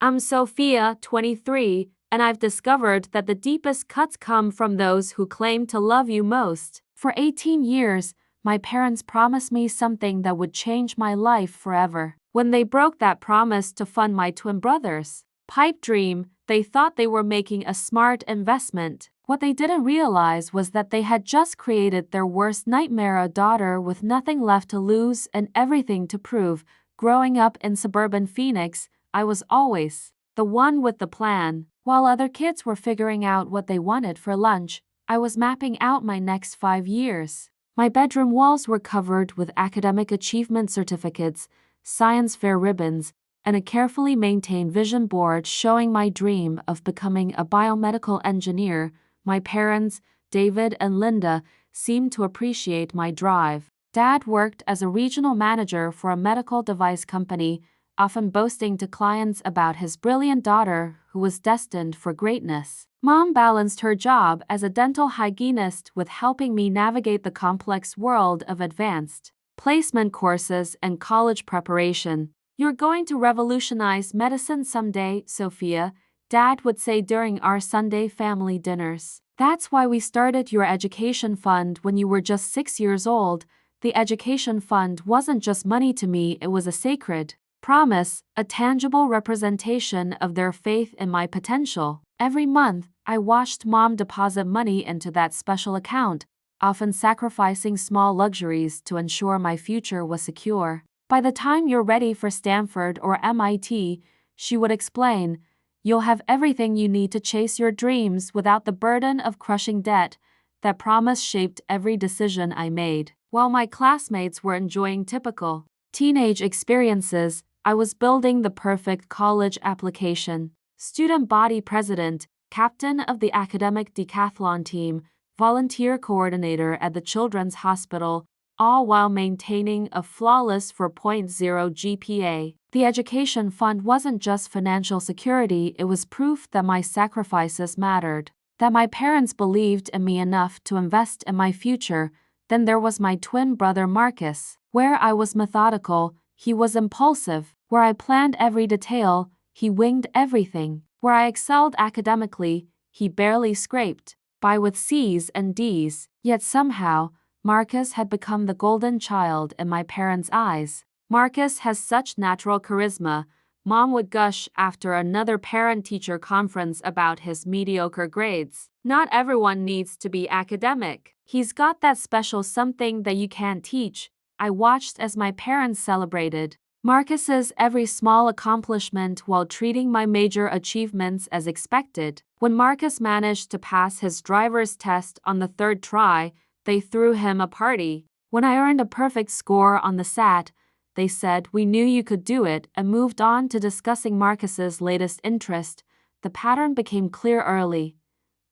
I'm Sophia, 23, and I've discovered that the deepest cuts come from those who claim to love you most. For 18 years, my parents promised me something that would change my life forever. When they broke that promise to fund my twin brothers' pipe dream, they thought they were making a smart investment. What they didn't realize was that they had just created their worst nightmare: a daughter with nothing left to lose and everything to prove. Growing up in suburban Phoenix, I was always the one with the plan. While other kids were figuring out what they wanted for lunch, I was mapping out my next 5 years. My bedroom walls were covered with academic achievement certificates, science fair ribbons, and a carefully maintained vision board showing my dream of becoming a biomedical engineer. My parents, David and Linda, seemed to appreciate my drive. Dad worked as a regional manager for a medical device company, often boasting to clients about his brilliant daughter who was destined for greatness. Mom balanced her job as a dental hygienist with helping me navigate the complex world of advanced placement courses and college preparation. "You're going to revolutionize medicine someday, Sophia," Dad would say during our Sunday family dinners. "That's why we started your education fund when you were just 6 years old." The education fund wasn't just money to me, it was a sacred promise, a tangible representation of their faith in my potential. Every month, I watched Mom deposit money into that special account, often sacrificing small luxuries to ensure my future was secure. "By the time you're ready for Stanford or MIT," she would explain, "you'll have everything you need to chase your dreams without the burden of crushing debt." That promise shaped every decision I made. While my classmates were enjoying typical teenage experiences, I was building the perfect college application. Student body president, captain of the academic decathlon team, volunteer coordinator at the Children's Hospital, all while maintaining a flawless 4.0 GPA. The education fund wasn't just financial security, it was proof that my sacrifices mattered, that my parents believed in me enough to invest in my future. Then there was my twin brother Marcus. Where I was methodical, he was impulsive. Where I planned every detail, he winged everything. Where I excelled academically, he barely scraped by with C's and D's. Yet somehow, Marcus had become the golden child in my parents' eyes. "Marcus has such natural charisma," Mom would gush after another parent-teacher conference about his mediocre grades. "Not everyone needs to be academic. He's got that special something that you can't teach." I watched as my parents celebrated Marcus's every small accomplishment while treating my major achievements as expected. When Marcus managed to pass his driver's test on the 3rd try, they threw him a party. When I earned a perfect score on the SAT, they said, "We knew you could do it," and moved on to discussing Marcus's latest interest. The pattern became clear early.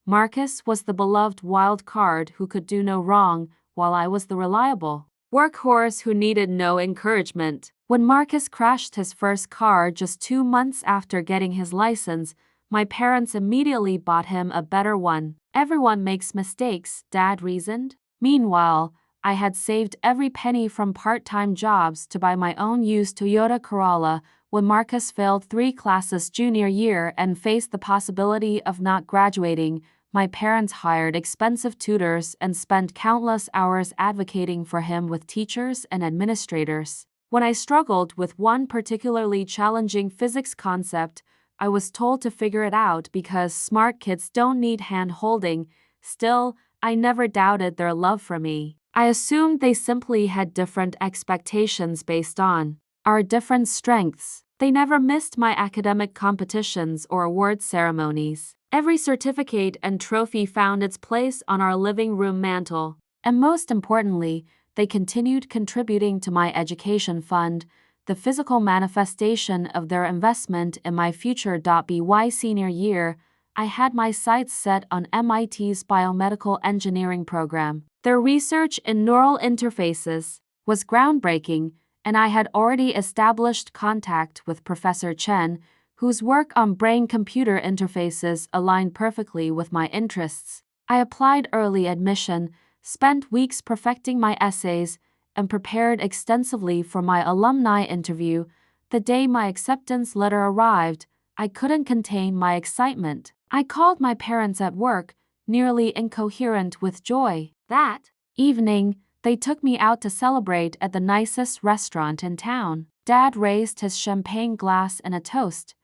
Marcus was the beloved wild card who could do no wrong, while I was the reliable workhorse who needed no encouragement. When Marcus crashed his first car just 2 months after getting his license, my parents immediately bought him a better one. "Everyone makes mistakes," Dad reasoned. Meanwhile, I had saved every penny from part-time jobs to buy my own used Toyota Corolla. When Marcus failed 3 classes junior year and faced the possibility of not graduating, my parents hired expensive tutors and spent countless hours advocating for him with teachers and administrators. When I struggled with one particularly challenging physics concept, I was told to figure it out because smart kids don't need hand-holding. Still, I never doubted their love for me. I assumed they simply had different expectations based on our different strengths. They never missed my academic competitions or award ceremonies. Every certificate and trophy found its place on our living room mantel. And most importantly, they continued contributing to my education fund, the physical manifestation of their investment in my future. By senior year, I had my sights set on MIT's biomedical engineering program. Their research in neural interfaces was groundbreaking, and I had already established contact with Professor Chen, whose work on brain-computer interfaces aligned perfectly with my interests. I applied early admission, spent weeks perfecting my essays, and prepared extensively for my alumni interview. The day my acceptance letter arrived, I couldn't contain my excitement. I called my parents at work, nearly incoherent with joy. That evening, they took me out to celebrate at the nicest restaurant in town. Dad raised his champagne glass in a toast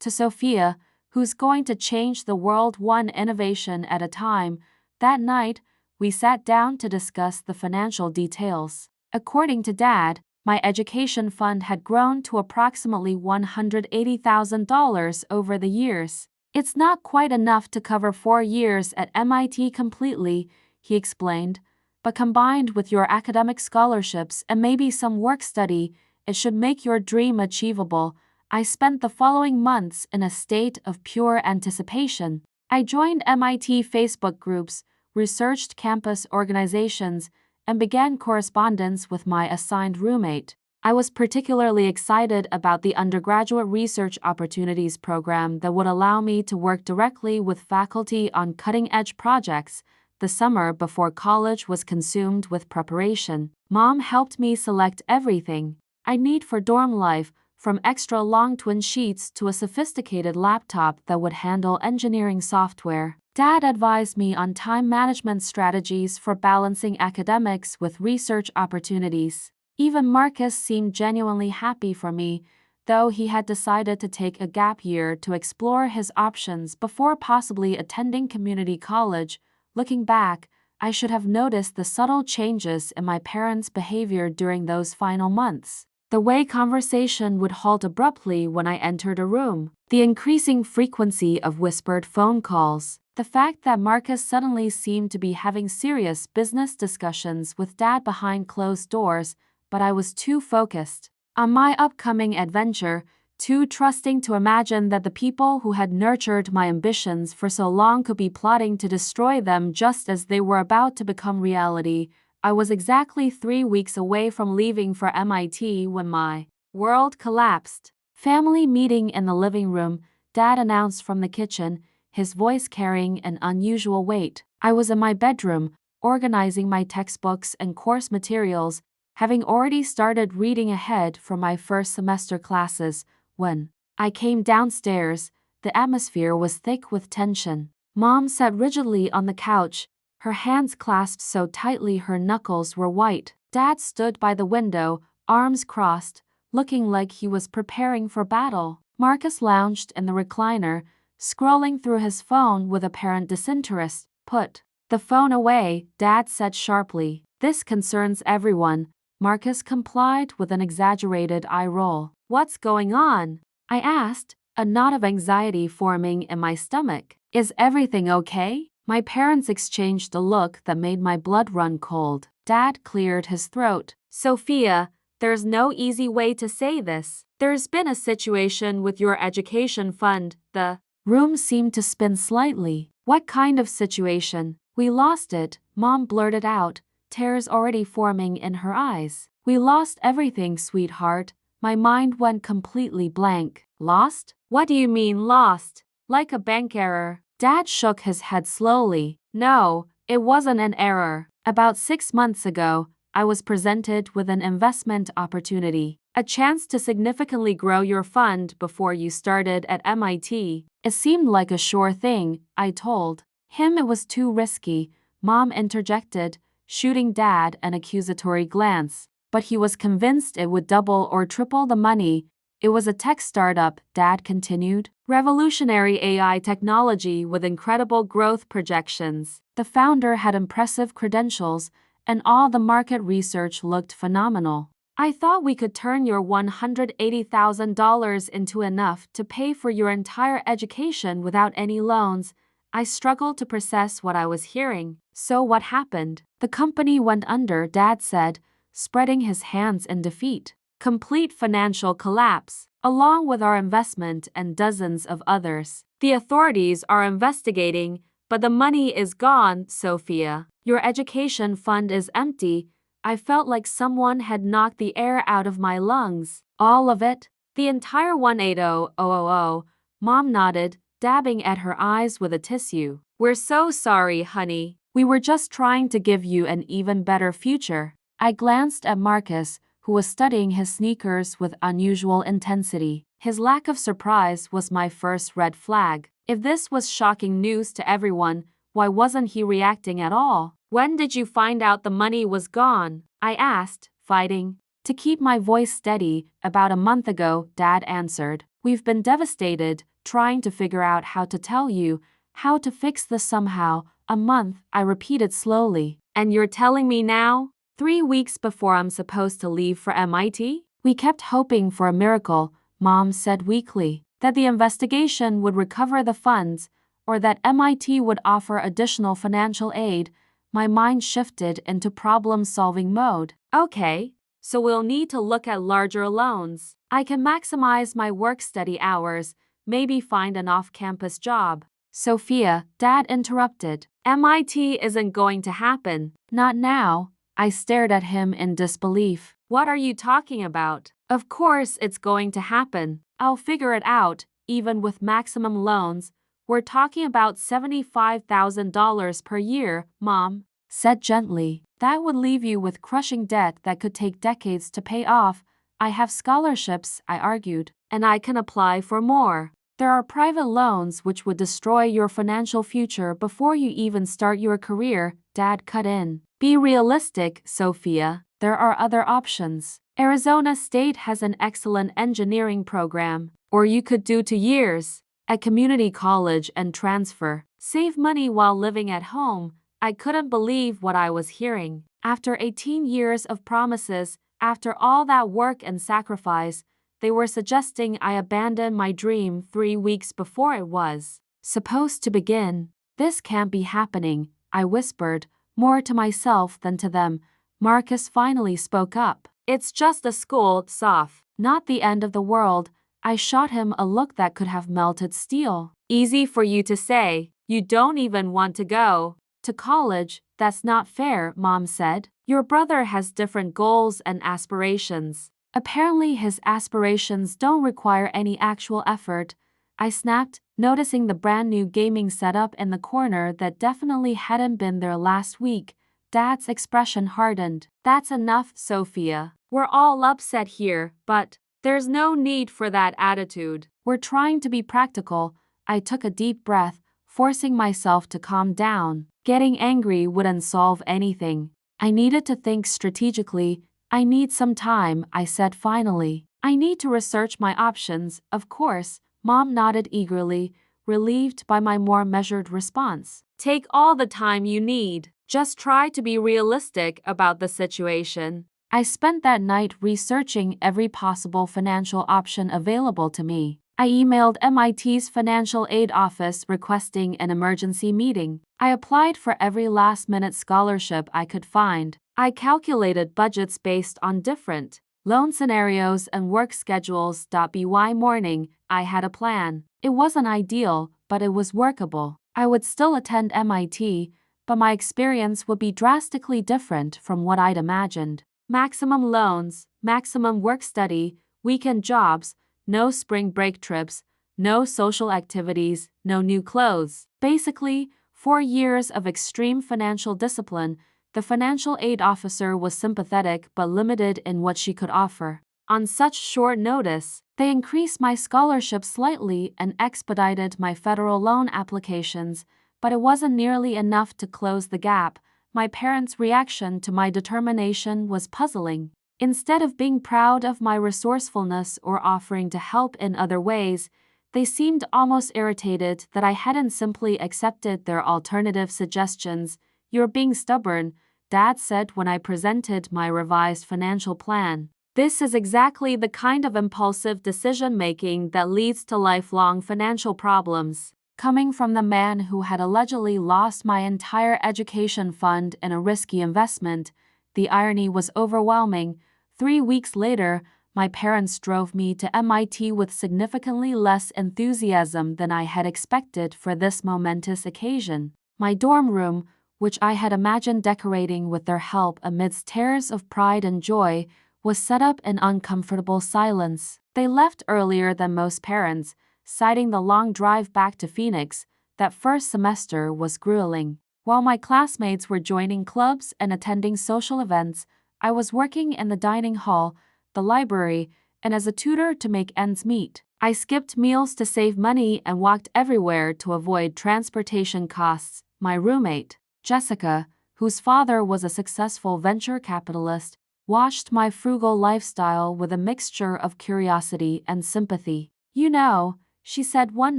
to Sophia, who's going to change the world one innovation at a time. That night, we sat down to discuss the financial details. According to Dad, my education fund had grown to approximately $180,000 over the years. It's not quite enough to cover 4 years at MIT completely, he explained, but combined with your academic scholarships and maybe some work study, it should make your dream achievable. I spent the following months in a state of pure anticipation. I joined MIT Facebook groups, researched campus organizations, and began correspondence with my assigned roommate. I was particularly excited about the undergraduate research opportunities program that would allow me to work directly with faculty on cutting-edge projects. The summer before college was consumed with preparation. Mom helped me select everything I need for dorm life, from extra long twin sheets to a sophisticated laptop that would handle engineering software. Dad advised me on time management strategies for balancing academics with research opportunities. Even Marcus seemed genuinely happy for me, though he had decided to take a gap year to explore his options before possibly attending community college. Looking back, I should have noticed the subtle changes in my parents' behavior during those final months. The way conversation would halt abruptly when I entered a room, the increasing frequency of whispered phone calls, the fact that Marcus suddenly seemed to be having serious business discussions with Dad behind closed doors, but I was too focused on my upcoming adventure, too trusting to imagine that the people who had nurtured my ambitions for so long could be plotting to destroy them just as they were about to become reality. I was exactly 3 weeks away from leaving for MIT when my world collapsed. Family meeting in the living room, Dad announced from the kitchen, his voice carrying an unusual weight. I was in my bedroom, organizing my textbooks and course materials, having already started reading ahead for my first semester classes. When I came downstairs, the atmosphere was thick with tension. Mom sat rigidly on the couch, her hands clasped so tightly her knuckles were white. Dad stood by the window, arms crossed, looking like he was preparing for battle. Marcus lounged in the recliner, scrolling through his phone with apparent disinterest. Put the phone away, Dad said sharply. This concerns everyone. Marcus complied with an exaggerated eye roll. What's going on? I asked, a knot of anxiety forming in my stomach. Is everything okay? My parents exchanged a look that made my blood run cold. Dad cleared his throat. Sophia, there's no easy way to say this. There's been a situation with your education fund. The room seemed to spin slightly. What kind of situation? We lost it, Mom blurted out, tears already forming in her eyes. We lost everything, sweetheart. My mind went completely blank. Lost? What do you mean lost? Like a bank error? Dad shook his head slowly. No, it wasn't an error. About 6 months ago, I was presented with an investment opportunity, a chance to significantly grow your fund before you started at MIT. It seemed like a sure thing, I told him. It was too risky, Mom interjected, shooting Dad an accusatory glance. But he was convinced it would double or triple the money. It was a tech startup, Dad continued. Revolutionary AI technology with incredible growth projections. The founder had impressive credentials, and all the market research looked phenomenal. I thought we could turn your $180,000 into enough to pay for your entire education without any loans. I struggled to process what I was hearing. So what happened? The company went under, Dad said, spreading his hands in defeat. Complete financial collapse, along with our investment and dozens of others. The authorities are investigating, but the money is gone, Sophia. Your education fund is empty. I felt like someone had knocked the air out of my lungs. All of it? The entire 180,000. Mom nodded, dabbing at her eyes with a tissue. We're so sorry, honey. We were just trying to give you an even better future. I glanced at Marcus, who was studying his sneakers with unusual intensity. His lack of surprise was my first red flag. If this was shocking news to everyone, why wasn't he reacting at all? When did you find out the money was gone? I asked, fighting to keep my voice steady. About a month ago, Dad answered. We've been devastated, trying to figure out how to tell you, how to fix this somehow. A month, I repeated slowly. And you're telling me now? 3 weeks before I'm supposed to leave for MIT? We kept hoping for a miracle, Mom said weakly. That the investigation would recover the funds, or that MIT would offer additional financial aid. My mind shifted into problem-solving mode. Okay, so we'll need to look at larger loans. I can maximize my work-study hours, maybe find an off-campus job. Sophia, Dad interrupted. MIT isn't going to happen. Not now. I stared at him in disbelief. What are you talking about? Of course it's going to happen. I'll figure it out, even with maximum loans. We're talking about $75,000 per year, Mom said gently. That would leave you with crushing debt that could take decades to pay off. I have scholarships, I argued, and I can apply for more. There are private loans which would destroy your financial future before you even start your career, Dad cut in. Be realistic, Sophia. There are other options. Arizona State has an excellent engineering program. Or you could do 2 years at community college and transfer. Save money while living at home. I couldn't believe what I was hearing. After 18 years of promises, after all that work and sacrifice, they were suggesting I abandon my dream 3 weeks before it was supposed to begin. This can't be happening, I whispered, more to myself than to them. Marcus finally spoke up. It's just a school, Soph. Not the end of the world. I shot him a look that could have melted steel. Easy for you to say. You don't even want to go to college. That's not fair, Mom said. Your brother has different goals and aspirations. Apparently his aspirations don't require any actual effort. I snapped, noticing the brand new gaming setup in the corner that definitely hadn't been there last week. Dad's expression hardened. That's enough, Sophia. We're all upset here, but there's no need for that attitude. We're trying to be practical. I took a deep breath, forcing myself to calm down. Getting angry wouldn't solve anything. I needed to think strategically. I need some time, I said finally. I need to research my options, of course. Mom nodded eagerly, relieved by my more measured response. Take all the time you need. Just try to be realistic about the situation. I spent that night researching every possible financial option available to me. I emailed MIT's financial aid office requesting an emergency meeting. I applied for every last-minute scholarship I could find. I calculated budgets based on different loan scenarios and work schedules. By morning, I had a plan. It wasn't ideal, but it was workable. I would still attend MIT, but my experience would be drastically different from what I'd imagined. Maximum loans, maximum work-study, weekend jobs, no spring break trips, no social activities, no new clothes. Basically, 4 years of extreme financial discipline. The financial aid officer was sympathetic but limited in what she could offer. On such short notice, they increased my scholarship slightly and expedited my federal loan applications, but it wasn't nearly enough to close the gap. My parents' reaction to my determination was puzzling. Instead of being proud of my resourcefulness or offering to help in other ways, they seemed almost irritated that I hadn't simply accepted their alternative suggestions. You're being stubborn, Dad said when I presented my revised financial plan. This is exactly the kind of impulsive decision-making that leads to lifelong financial problems. Coming from the man who had allegedly lost my entire education fund in a risky investment, the irony was overwhelming. 3 weeks later, my parents drove me to MIT with significantly less enthusiasm than I had expected for this momentous occasion. My dorm room, which I had imagined decorating with their help amidst tears of pride and joy, was set up in uncomfortable silence. They left earlier than most parents, citing the long drive back to Phoenix. That first semester was grueling. While my classmates were joining clubs and attending social events, I was working in the dining hall, the library, and as a tutor to make ends meet. I skipped meals to save money and walked everywhere to avoid transportation costs. My roommate, Jessica, whose father was a successful venture capitalist, watched my frugal lifestyle with a mixture of curiosity and sympathy. "You know," she said one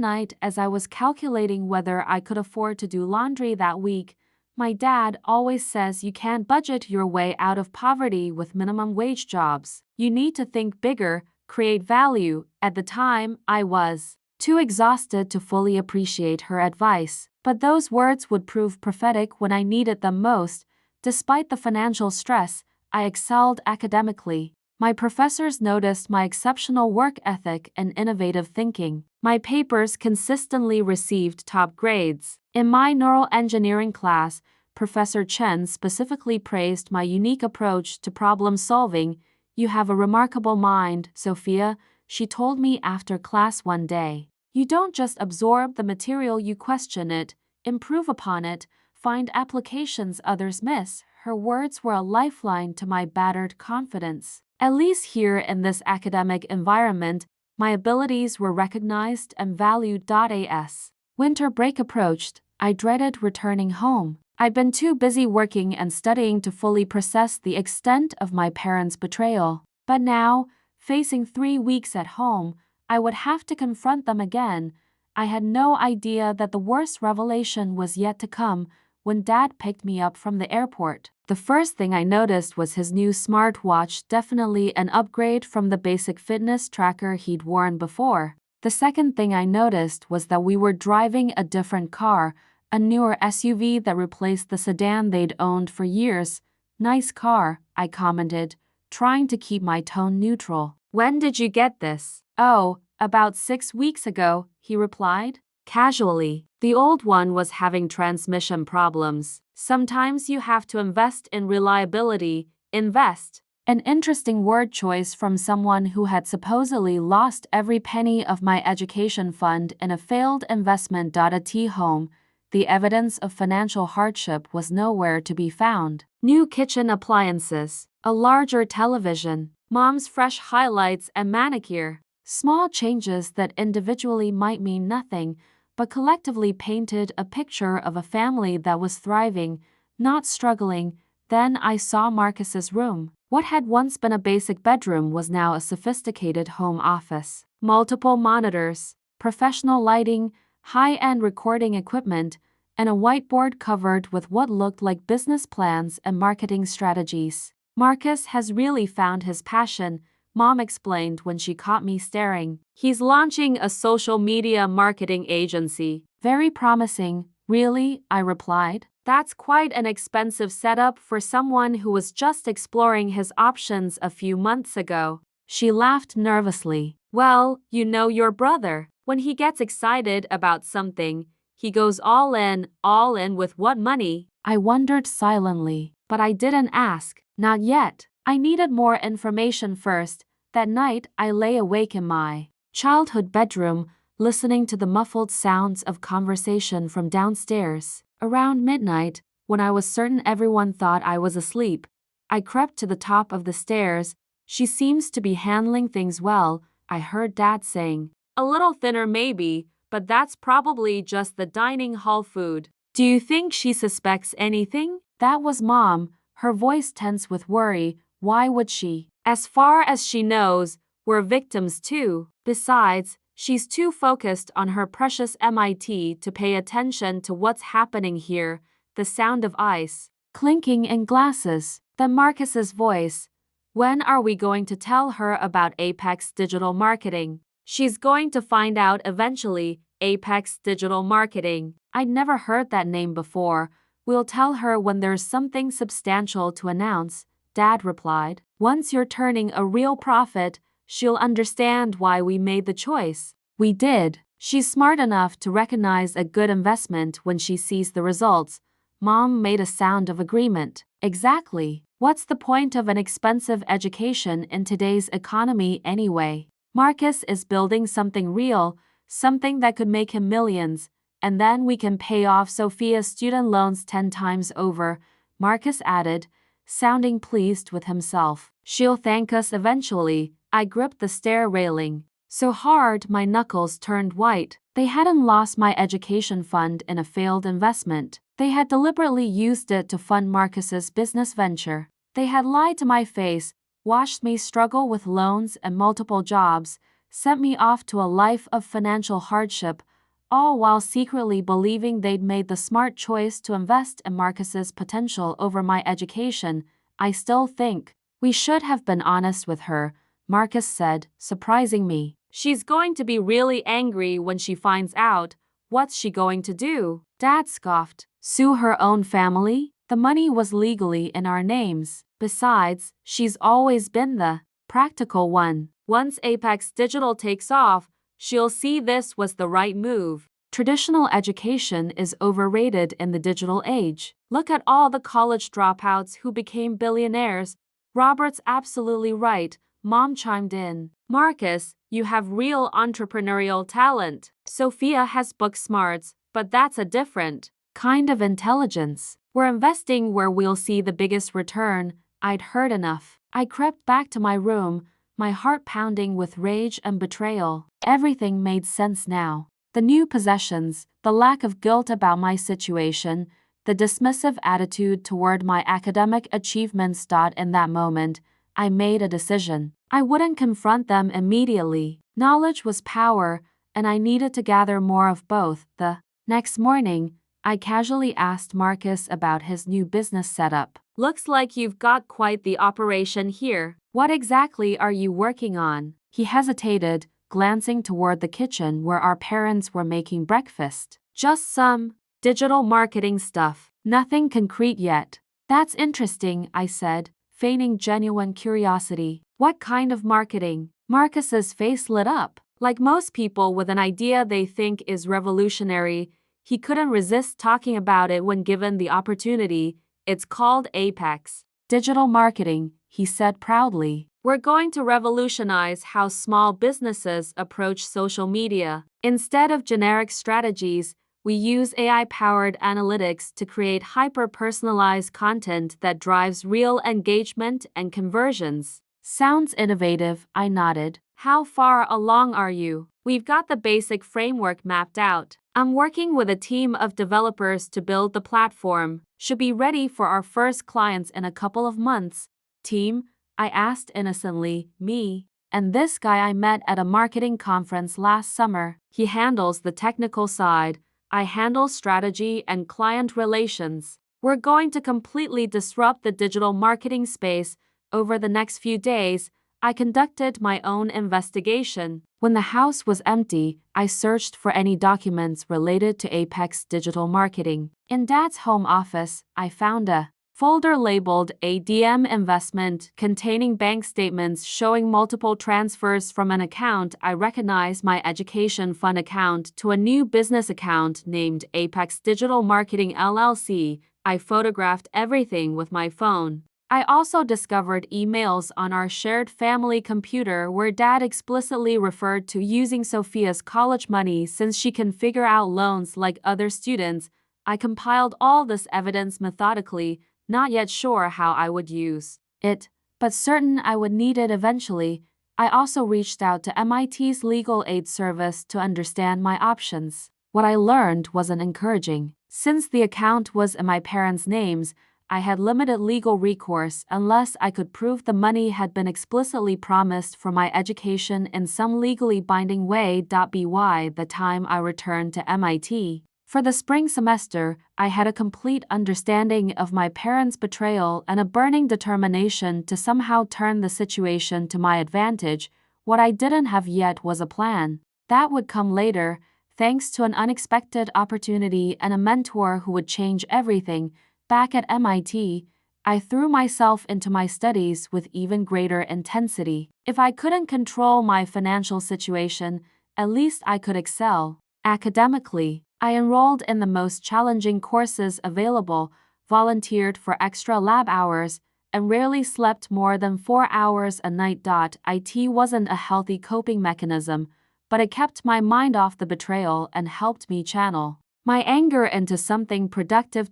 night as I was calculating whether I could afford to do laundry that week, "my dad always says you can't budget your way out of poverty with minimum wage jobs. You need to think bigger, create value." At the time, I was too exhausted to fully appreciate her advice, but those words would prove prophetic when I needed them most. Despite the financial stress, I excelled academically. My professors noticed my exceptional work ethic and innovative thinking. My papers consistently received top grades. In my neural engineering class, Professor Chen specifically praised my unique approach to problem solving. "You have a remarkable mind, Sophia," she told me after class one day. "You don't just absorb the material, you question it, improve upon it, find applications others miss." Her words were a lifeline to my battered confidence. At least here in this academic environment, my abilities were recognized and valued. As winter break approached, I dreaded returning home. I'd been too busy working and studying to fully process the extent of my parents' betrayal. But now, facing 3 weeks at home, I would have to confront them again. I had no idea that the worst revelation was yet to come. When Dad picked me up from the airport, the first thing I noticed was his new smartwatch, definitely an upgrade from the basic fitness tracker he'd worn before. The second thing I noticed was that we were driving a different car, a newer SUV that replaced the sedan they'd owned for years. "Nice car," I commented, trying to keep my tone neutral. "When did you get this?" "Oh, about 6 weeks ago," he replied, casually. "The old one was having transmission problems. Sometimes you have to invest in reliability." Invest. An interesting word choice from someone who had supposedly lost every penny of my education fund in a failed investment. At home, the evidence of financial hardship was nowhere to be found. New kitchen appliances, a larger television, Mom's fresh highlights and manicure. Small changes that individually might mean nothing, but collectively painted a picture of a family that was thriving, not struggling. Then I saw Marcus's room. What had once been a basic bedroom was now a sophisticated home office. Multiple monitors, professional lighting, high-end recording equipment, and a whiteboard covered with what looked like business plans and marketing strategies. "Marcus has really found his passion," Mom explained when she caught me staring. "He's launching a social media marketing agency." "Very promising." "Really?" I replied. "That's quite an expensive setup for someone who was just exploring his options a few months ago." She laughed nervously. "Well, you know your brother. When he gets excited about something, he goes all in." "All in with what money?" I wondered silently, but I didn't ask. Not yet. I needed more information first. That night, I lay awake in my childhood bedroom, listening to the muffled sounds of conversation from downstairs. Around midnight, when I was certain everyone thought I was asleep, I crept to the top of the stairs. "She seems to be handling things well," I heard Dad saying. "A little thinner maybe, but that's probably just the dining hall food." "Do you think she suspects anything?" That was Mom, her voice tense with worry. "Why would she? As far as she knows, we're victims too. Besides, she's too focused on her precious MIT to pay attention to what's happening here." The sound of ice clinking in glasses. Then Marcus's voice. "When are we going to tell her about Apex Digital Marketing?" "She's going to find out eventually." Apex Digital Marketing. I'd never heard that name before. "We'll tell her when there's something substantial to announce," Dad replied. "Once you're turning a real profit, she'll understand why we made the choice." We did. "She's smart enough to recognize a good investment when she sees the results." Mom made a sound of agreement. "Exactly. What's the point of an expensive education in today's economy anyway? Marcus is building something real, something that could make him millions, and then we can pay off Sophia's student loans 10 times over," Marcus added, sounding pleased with himself. "She'll thank us eventually." I gripped the stair railing so hard my knuckles turned white. They hadn't lost my education fund in a failed investment. They had deliberately used it to fund Marcus's business venture. They had lied to my face, watched me struggle with loans and multiple jobs, sent me off to a life of financial hardship, all while secretly believing they'd made the smart choice to invest in Marcus's potential over my education. I still think we should have been honest with her, Marcus said, surprising me. She's going to be really angry when she finds out. What's she going to do? Dad scoffed. Sue her own family? The money was legally in our names. Besides, she's always been the practical one. Once Apex Digital takes off, she'll see this was the right move. Traditional education is overrated in the digital age. Look at all the college dropouts who became billionaires. Robert's absolutely right, Mom chimed in. Marcus, you have real entrepreneurial talent. Sophia has book smarts, but that's a different kind of intelligence. We're investing where we'll see the biggest return. I'd heard enough. I crept back to my room, my heart pounding with rage and betrayal. Everything made sense now. The new possessions, the lack of guilt about my situation, the dismissive attitude toward my academic achievements. In that moment, I made a decision. I wouldn't confront them immediately. Knowledge was power, and I needed to gather more of both. The next morning, I casually asked Marcus about his new business setup. Looks like you've got quite the operation here. What exactly are you working on? He hesitated, glancing toward the kitchen where our parents were making breakfast. Just some digital marketing stuff. Nothing concrete yet. That's interesting, I said, feigning genuine curiosity. What kind of marketing? Marcus's face lit up. Like most people with an idea they think is revolutionary, he couldn't resist talking about it when given the opportunity. It's called Apex Digital Marketing, he said proudly. We're going to revolutionize how small businesses approach social media. Instead of generic strategies, we use AI-powered analytics to create hyper-personalized content that drives real engagement and conversions. Sounds innovative, I nodded. How far along are you? We've got the basic framework mapped out. I'm working with a team of developers to build the platform. Should be ready for our first clients in a couple of months. Team? I asked innocently. Me and this guy I met at a marketing conference last summer. He handles the technical side. I handle strategy and client relations. We're going to completely disrupt the digital marketing space. Over the next few days, I conducted my own investigation. When the house was empty, I searched for any documents related to Apex Digital Marketing. In Dad's home office, I found a folder labeled ADM Investment containing bank statements showing multiple transfers from an account I recognized, my education fund account, to a new business account named Apex Digital Marketing LLC. I photographed everything with my phone. I also discovered emails on our shared family computer where Dad explicitly referred to using Sophia's college money since she can figure out loans like other students. I compiled all this evidence methodically, not yet sure how I would use it, but certain I would need it eventually. I also reached out to MIT's legal aid service to understand my options. What I learned wasn't encouraging. Since the account was in my parents' names, I had limited legal recourse unless I could prove the money had been explicitly promised for my education in some legally binding way. By the time I returned to MIT for the spring semester, I had a complete understanding of my parents' betrayal and a burning determination to somehow turn the situation to my advantage. What I didn't have yet was a plan. That would come later, thanks to an unexpected opportunity and a mentor who would change everything. Back at MIT, I threw myself into my studies with even greater intensity. If I couldn't control my financial situation, at least I could excel academically. I enrolled in the most challenging courses available, volunteered for extra lab hours, and rarely slept more than 4 hours a night. It wasn't a healthy coping mechanism, but it kept my mind off the betrayal and helped me channel my anger into something productive.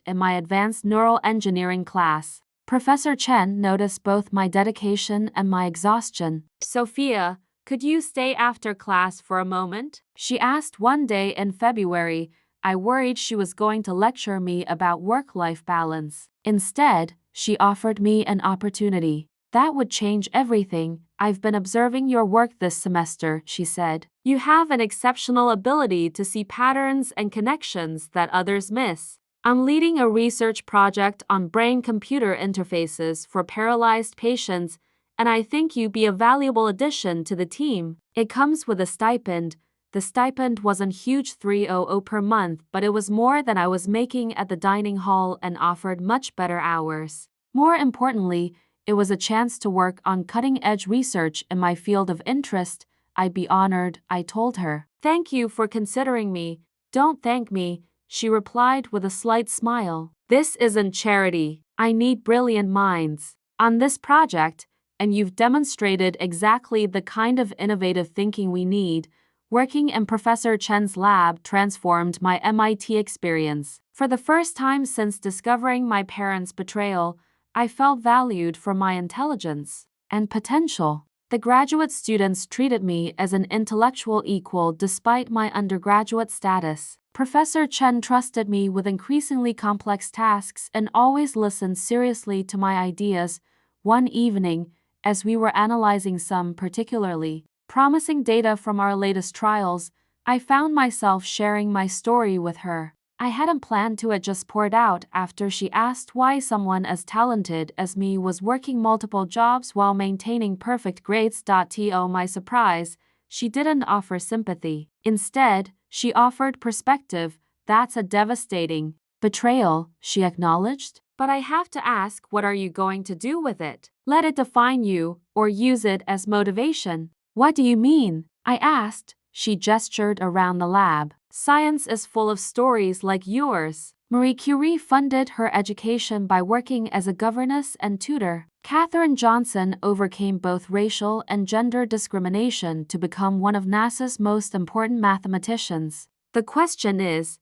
In my advanced neural engineering class, Professor Chen noticed both my dedication and my exhaustion. Sophia, could you stay after class for a moment? She asked one day in February. I worried she was going to lecture me about work-life balance. Instead, she offered me an opportunity. That would change everything. I've been observing your work this semester, she said. You have an exceptional ability to see patterns and connections that others miss. I'm leading a research project on brain-computer interfaces for paralyzed patients, and I think you'd be a valuable addition to the team. It comes with a stipend. The stipend wasn't huge, $300 per month, but it was more than I was making at the dining hall and offered much better hours. More importantly, it was a chance to work on cutting-edge research in my field of interest. I'd be honored, I told her. Thank you for considering me. Don't thank me, she replied with a slight smile. This isn't charity. I need brilliant minds on this project, and you've demonstrated exactly the kind of innovative thinking we need. Working in Professor Chen's lab transformed my MIT experience. For the first time since discovering my parents' betrayal, I felt valued for my intelligence and potential. The graduate students treated me as an intellectual equal despite my undergraduate status. Professor Chen trusted me with increasingly complex tasks and always listened seriously to my ideas. One evening, as we were analyzing some particularly promising data from our latest trials, I found myself sharing my story with her. I hadn't planned to, it just poured out after she asked why someone as talented as me was working multiple jobs while maintaining perfect grades. To my surprise, she didn't offer sympathy. Instead, she offered perspective. That's a devastating betrayal, she acknowledged. But I have to ask, what are you going to do with it? Let it define you, or use it as motivation? What do you mean? I asked. She gestured around the lab. Science is full of stories like yours. Marie Curie funded her education by working as a governess and tutor. Katherine Johnson overcame both racial and gender discrimination to become one of NASA's most important mathematicians. The question is,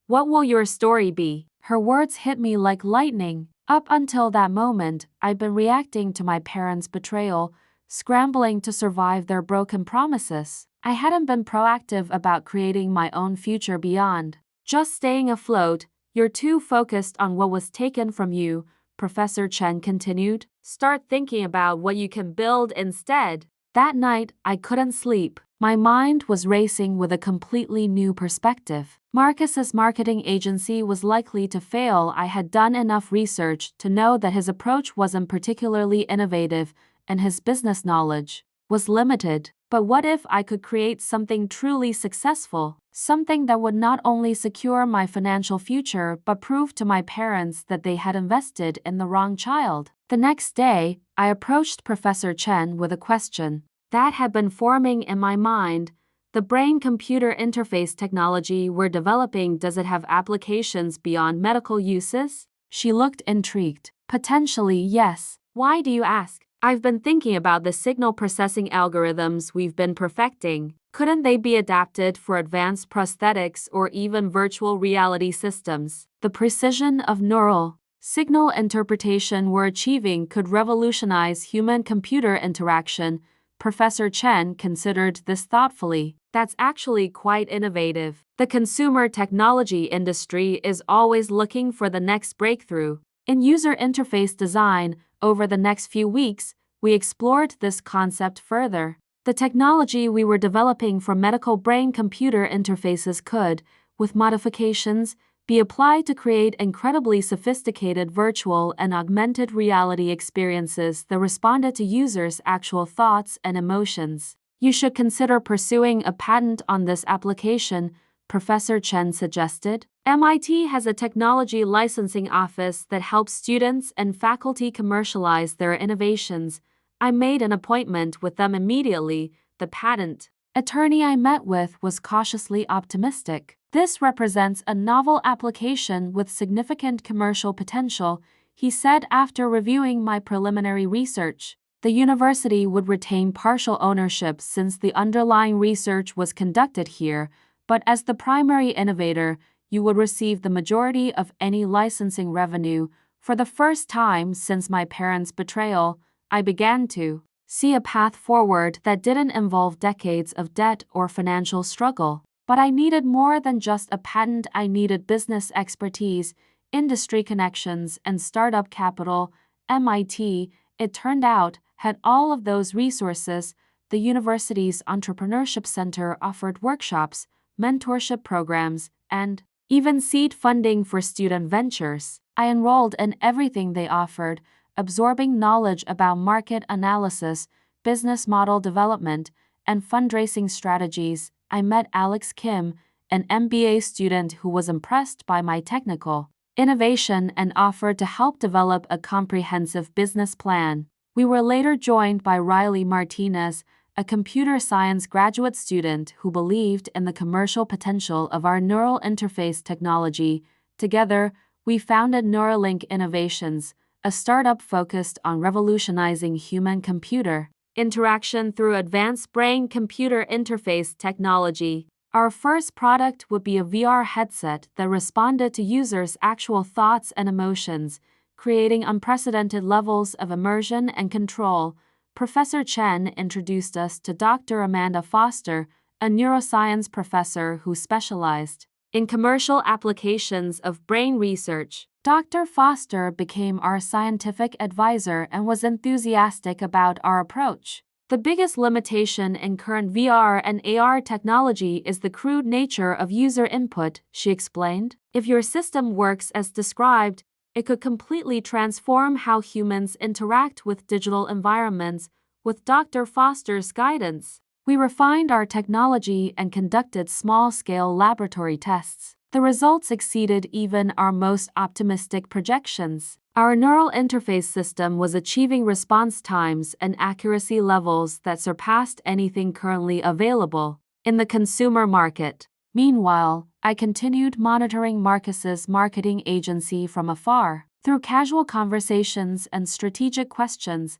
what will your story be? Her words hit me like lightning. Up until that moment, I'd been reacting to my parents' betrayal, scrambling to survive their broken promises. I hadn't been proactive about creating my own future beyond just staying afloat. You're too focused on what was taken from you, Professor Chen continued. Start thinking about what you can build instead. That night, I couldn't sleep. My mind was racing with a completely new perspective. Marcus's marketing agency was likely to fail. I had done enough research to know that his approach wasn't particularly innovative, and his business knowledge was limited. But what if I could create something truly successful? Something that would not only secure my financial future but prove to my parents that they had invested in the wrong child. The next day, I approached Professor Chen with a question that had been forming in my mind. The brain-computer interface technology we're developing, does it have applications beyond medical uses? She looked intrigued. Potentially, yes. Why do you ask? I've been thinking about the signal processing algorithms we've been perfecting. Couldn't they be adapted for advanced prosthetics or even virtual reality systems? The precision of neural signal interpretation we're achieving could revolutionize human-computer interaction. Professor Chen considered this thoughtfully. That's actually quite innovative. The consumer technology industry is always looking for the next breakthrough in user interface design. Over the next few weeks, we explored this concept further. The technology we were developing for medical brain-computer interfaces could, with modifications, be applied to create incredibly sophisticated virtual and augmented reality experiences that responded to users' actual thoughts and emotions. You should consider pursuing a patent on this application, Professor Chen suggested. MIT has a technology licensing office that helps students and faculty commercialize their innovations. I made an appointment with them immediately. The patent attorney I met with was cautiously optimistic. This represents a novel application with significant commercial potential, he said after reviewing my preliminary research. The university would retain partial ownership since the underlying research was conducted here, but as the primary innovator, you would receive the majority of any licensing revenue. For the first time since my parents' betrayal, I began to see a path forward that didn't involve decades of debt or financial struggle. But I needed more than just a patent. I needed business expertise, industry connections, and startup capital. MIT, it turned out, had all of those resources. The university's entrepreneurship center offered workshops, mentorship programs, and even seed funding for student ventures. I enrolled in everything they offered, absorbing knowledge about market analysis, business model development, and fundraising strategies. I met Alex Kim, an MBA student who was impressed by my technical innovation and offered to help develop a comprehensive business plan. We were later joined by Riley Martinez, a computer science graduate student who believed in the commercial potential of our neural interface technology. Together, we founded Neuralink Innovations, a startup focused on revolutionizing human-computer interaction through advanced brain-computer interface technology. Our first product would be a VR headset that responded to users' actual thoughts and emotions, creating unprecedented levels of immersion and control. Professor Chen introduced us to Dr. Amanda Foster, a neuroscience professor who specialized in commercial applications of brain research. Dr. Foster became our scientific advisor and was enthusiastic about our approach. The biggest limitation in current VR and AR technology is the crude nature of user input, she explained. If your system works as described, it could completely transform how humans interact with digital environments. With Dr. Foster's guidance, we refined our technology and conducted small-scale laboratory tests. The results exceeded even our most optimistic projections. Our neural interface system was achieving response times and accuracy levels that surpassed anything currently available in the consumer market. Meanwhile, I continued monitoring Marcus's marketing agency from afar. Through casual conversations and strategic questions,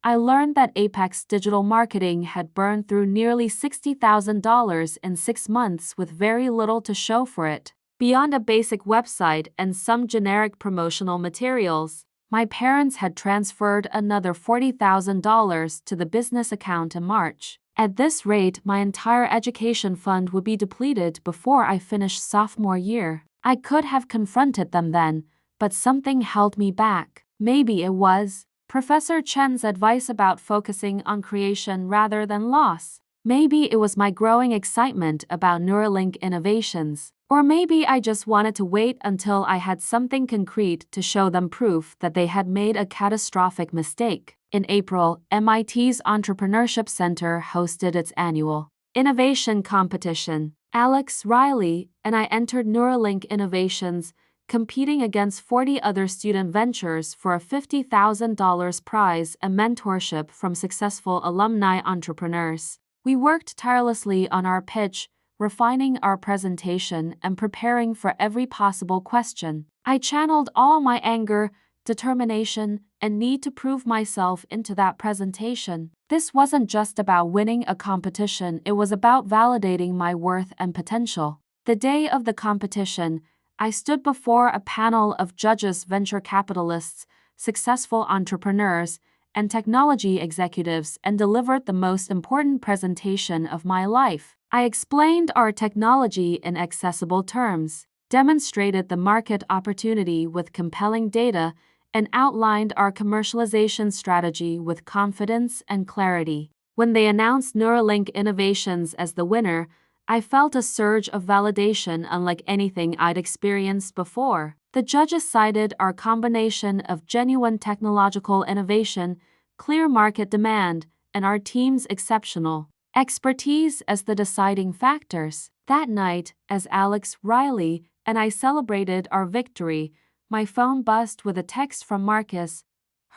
I learned that Apex Digital Marketing had burned through nearly $60,000 in 6 months with very little to show for it. Beyond a basic website and some generic promotional materials, my parents had transferred another $40,000 to the business account in March. At this rate, my entire education fund would be depleted before I finished sophomore year. I could have confronted them then, but something held me back. Maybe it was Professor Chen's advice about focusing on creation rather than loss. Maybe it was my growing excitement about Neuralink Innovations. Or maybe I just wanted to wait until I had something concrete to show them proof that they had made a catastrophic mistake. In April, MIT's Entrepreneurship Center hosted its annual innovation competition. Alex, Riley, and I entered Neuralink Innovations, competing against 40 other student ventures for a $50,000 prize and mentorship from successful alumni entrepreneurs. We worked tirelessly on our pitch, refining our presentation and preparing for every possible question. I channeled all my anger, determination, and need to prove myself into that presentation. This wasn't just about winning a competition, it was about validating my worth and potential. The day of the competition, I stood before a panel of judges, venture capitalists, successful entrepreneurs, and technology executives and delivered the most important presentation of my life. I explained our technology in accessible terms, demonstrated the market opportunity with compelling data, and outlined our commercialization strategy with confidence and clarity. When they announced Neuralink Innovations as the winner, I felt a surge of validation unlike anything I'd experienced before. The judges cited our combination of genuine technological innovation, clear market demand, and our team's exceptional expertise as the deciding factors. That night, as Alex, Riley, and I celebrated our victory, my phone buzzed with a text from Marcus.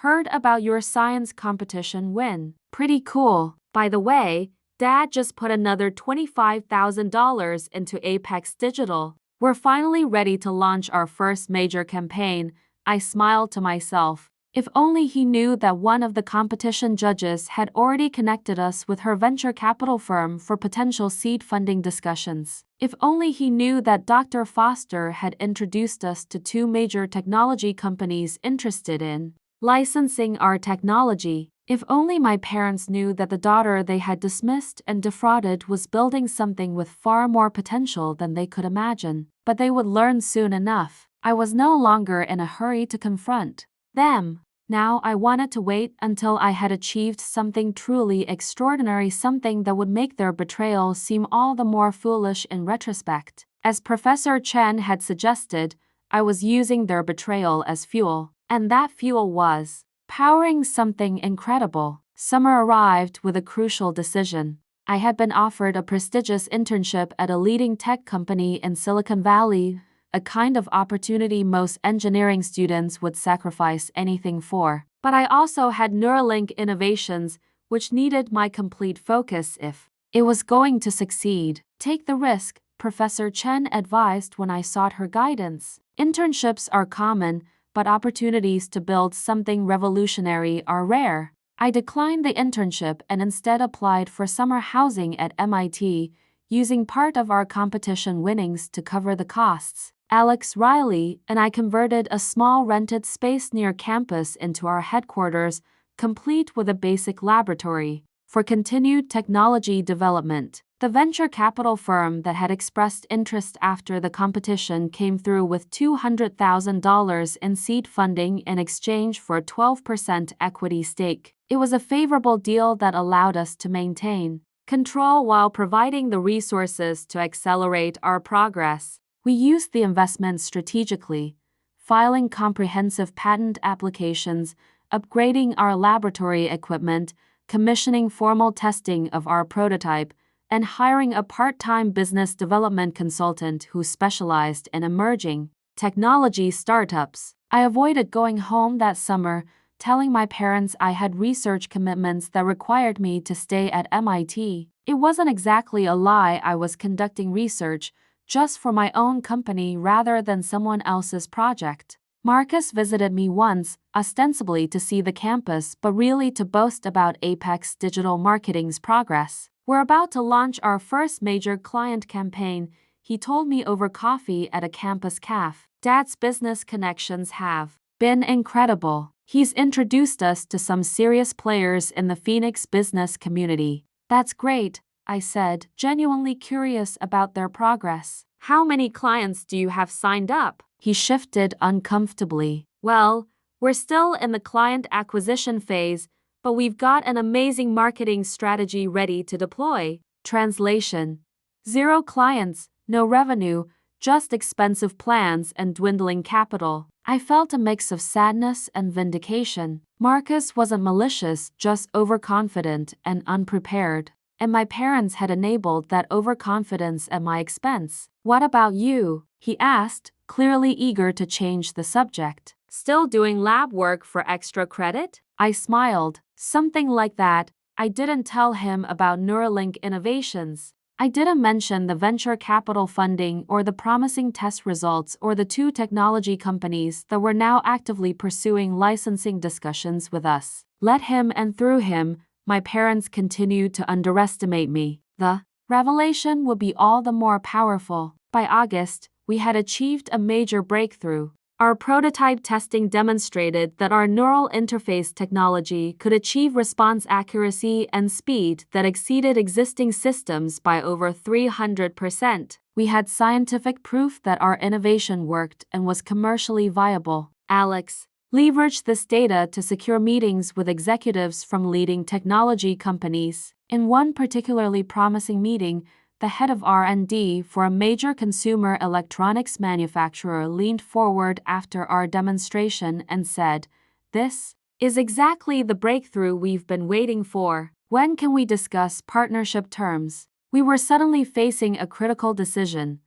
"Heard about your science competition win. Pretty cool. By the way, Dad just put another $25,000 into Apex Digital. We're finally ready to launch our first major campaign." I smiled to myself. If only he knew that one of the competition judges had already connected us with her venture capital firm for potential seed funding discussions. If only he knew that Dr. Foster had introduced us to two major technology companies interested in licensing our technology. If only my parents knew that the daughter they had dismissed and defrauded was building something with far more potential than they could imagine. But they would learn soon enough. I was no longer in a hurry to confront them. Now I wanted to wait until I had achieved something truly extraordinary, something that would make their betrayal seem all the more foolish in retrospect. As Professor Chen had suggested, I was using their betrayal as fuel, and that fuel was powering something incredible. Summer arrived with a crucial decision. I had been offered a prestigious internship at a leading tech company in Silicon Valley, a kind of opportunity most engineering students would sacrifice anything for. But I also had Neuralink Innovations, which needed my complete focus if it was going to succeed. Take the risk, Professor Chen advised when I sought her guidance. Internships are common, but opportunities to build something revolutionary are rare. I declined the internship and instead applied for summer housing at MIT, using part of our competition winnings to cover the costs. Alex Riley and I converted a small rented space near campus into our headquarters, complete with a basic laboratory for continued technology development. The venture capital firm that had expressed interest after the competition came through with $200,000 in seed funding in exchange for a 12% equity stake. It was a favorable deal that allowed us to maintain control while providing the resources to accelerate our progress. We used the investment strategically, filing comprehensive patent applications, upgrading our laboratory equipment, commissioning formal testing of our prototype, and hiring a part-time business development consultant who specialized in emerging technology startups. I avoided going home that summer, telling my parents I had research commitments that required me to stay at MIT. It wasn't exactly a lie. I was conducting research just for my own company rather than someone else's project. Marcus visited me once, ostensibly to see the campus but really to boast about Apex Digital Marketing's progress. We're about to launch our first major client campaign, he told me over coffee at a campus cafe. Dad's business connections have been incredible. He's introduced us to some serious players in the Phoenix business community. That's great, I said, genuinely curious about their progress. How many clients do you have signed up? He shifted uncomfortably. Well, we're still in the client acquisition phase, but we've got an amazing marketing strategy ready to deploy. Translation: 0 clients, no revenue, just expensive plans and dwindling capital. I felt a mix of sadness and vindication. Marcus wasn't malicious, just overconfident and unprepared. And my parents had enabled that overconfidence at my expense. What about you? He asked, clearly eager to change the subject. Still doing lab work for extra credit? I smiled. Something like that. I didn't tell him about Neuralink Innovations. I didn't mention the venture capital funding or the promising test results or the 2 technology companies that were now actively pursuing licensing discussions with us. Let him and through him, my parents continued to underestimate me. The revelation would be all the more powerful. By August, we had achieved a major breakthrough. Our prototype testing demonstrated that our neural interface technology could achieve response accuracy and speed that exceeded existing systems by over 300%. We had scientific proof that our innovation worked and was commercially viable. Alex leveraged this data to secure meetings with executives from leading technology companies. In one particularly promising meeting, the head of R&D for a major consumer electronics manufacturer leaned forward after our demonstration and said, "This is exactly the breakthrough we've been waiting for. When can we discuss partnership terms?" We were suddenly facing a critical decision: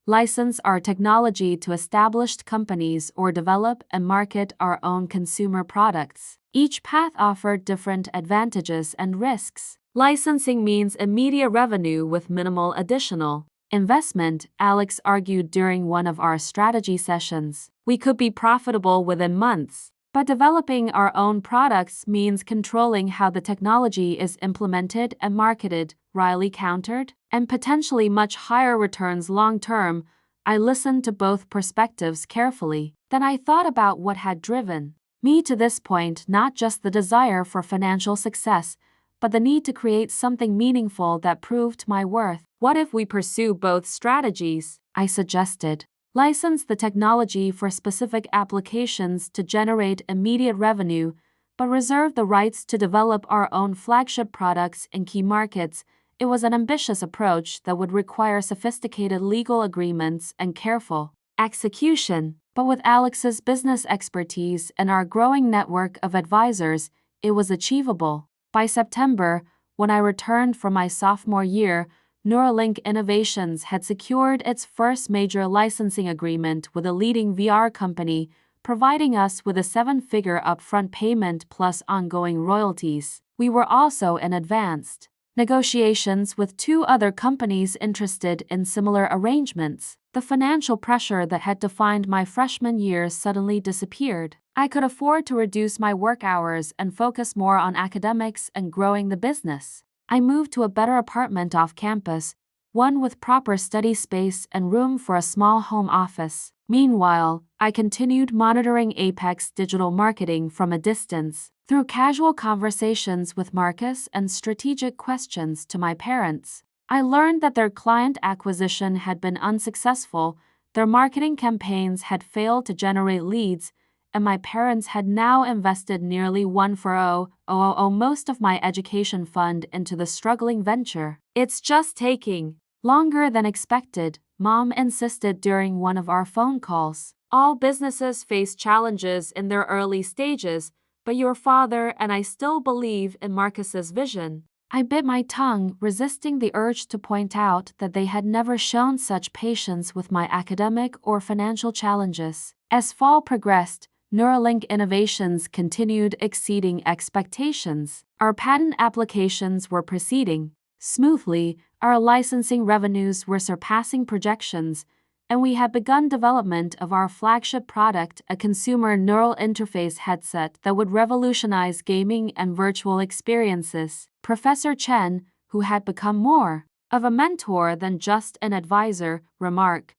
license our technology to established companies or develop and market our own consumer products. Each path offered different advantages and risks. Licensing means immediate revenue with minimal additional investment, Alex argued during one of our strategy sessions. We could be profitable within months. But developing our own products means controlling how the technology is implemented and marketed, Riley countered, and potentially much higher returns long term. I listened to both perspectives carefully. Then I thought about what had driven me to this point, not just the desire for financial success, but the need to create something meaningful that proved my worth. What if we pursue both strategies? I suggested. License the technology for specific applications to generate immediate revenue, but reserve the rights to develop our own flagship products in key markets. It was an ambitious approach that would require sophisticated legal agreements and careful execution. But with Alex's business expertise and our growing network of advisors, it was achievable. By September, when I returned from my sophomore year, Neuralink Innovations had secured its first major licensing agreement with a leading VR company, providing us with a seven-figure upfront payment plus ongoing royalties. We were also in advanced negotiations with two other companies interested in similar arrangements. The financial pressure that had defined my freshman year suddenly disappeared. I could afford to reduce my work hours and focus more on academics and growing the business. I moved to a better apartment off campus, one with proper study space and room for a small home office. Meanwhile, I continued monitoring Apex digital marketing from a distance. Through casual conversations with Marcus and strategic questions to my parents, I learned that their client acquisition had been unsuccessful, their marketing campaigns had failed to generate leads, and my parents had now invested nearly most of my education fund into the struggling venture. It's just taking longer than expected, Mom insisted during one of our phone calls. All businesses face challenges in their early stages, but your father and I still believe in Marcus's vision. I bit my tongue, resisting the urge to point out that they had never shown such patience with my academic or financial challenges. As fall progressed, Neuralink Innovations continued exceeding expectations. Our patent applications were proceeding smoothly, our licensing revenues were surpassing projections, and we had begun development of our flagship product, a consumer neural interface headset that would revolutionize gaming and virtual experiences. Professor Chen, who had become more of a mentor than just an advisor, remarked,